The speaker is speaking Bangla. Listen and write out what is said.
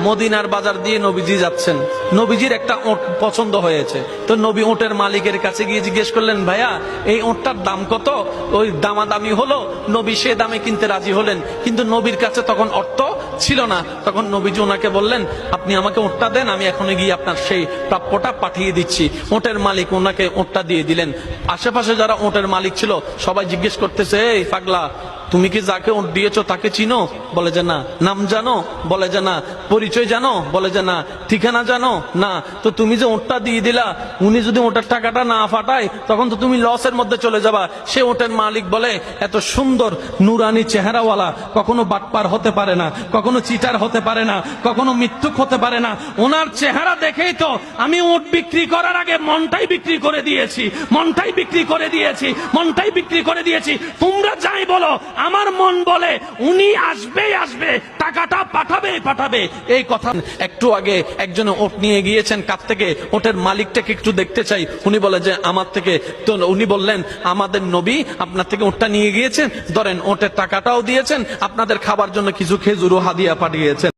মদিনার বাজার দিয়ে নবীজি যাচ্ছেন, নবীজির একটা ওট পছন্দ হয়েছে, তো নবী ওটের মালিকের কাছে গিয়ে জিজ্ঞেস করলেন, ভাইয়া এই ওটটার দাম কত? ওই দামাদামি হলো, নবী সে দামে কিনতে রাজি হলেন, কিন্তু নবীর কাছে তখন অর্থ ছিল না। তখন নবীজি ওনাকে বললেন, আপনি আমাকে ওটটা দেন, আমি এখনই গিয়ে আপনার সেই প্রাপ্যটা পাঠিয়ে দিচ্ছি। ওটের মালিক ওনাকে ওটটা দিয়ে দিলেন। আশেপাশে যারা ওটের মালিক ছিল সবাই জিজ্ঞেস করতেছে, এই পাগলা, তুমি কি যাকে ওট দিয়েছো তাকে চিনো? বলে যে না। নাম জানো? বলে যে না। পরিচয় জানো? বলে যে না। ঠিকানা জানো? না। তো তুমি যে ওটটা দিয়ে দিলা, উনি যদি ওটার টাকাটা না ফাটায় তখন তো তুমি লসের মধ্যে চলে যাবা। সে ওটের মালিক বলে, এত সুন্দর নুরানি চেহারাওয়ালা কখনো বাটপার হতে পারে না, কখনো চিটার হতে পারে না, কখনো মিথ্যুক হতে পারে না। ওনার চেহারা দেখেই তো আমি ওট বিক্রি করার আগে মনটাই বিক্রি করে দিয়েছি, মনটাই বিক্রি করে দিয়েছি, মনটাই বিক্রি করে দিয়েছি। তোমরা যাই বলো, আমার মন বলে উনি আসবেই আসবে, টাকাটা পাঠাবেই পাঠাবে। এই কথা একটু আগে একজন ওট নিয়ে গিয়েছেন, কাছ থেকে ওটের মালিকটাকে একটু দেখতে চাই। উনি বলে যে আমার থেকে, তো উনি বললেন, আমাদের নবী আপনার থেকে ওটটা নিয়ে গিয়েছেন, ধরেন ওটের টাকাটাও দিয়েছেন, আপনাদের খাবার জন্য কিছু খেজুরও হাদিয়া পাঠিয়েছেন।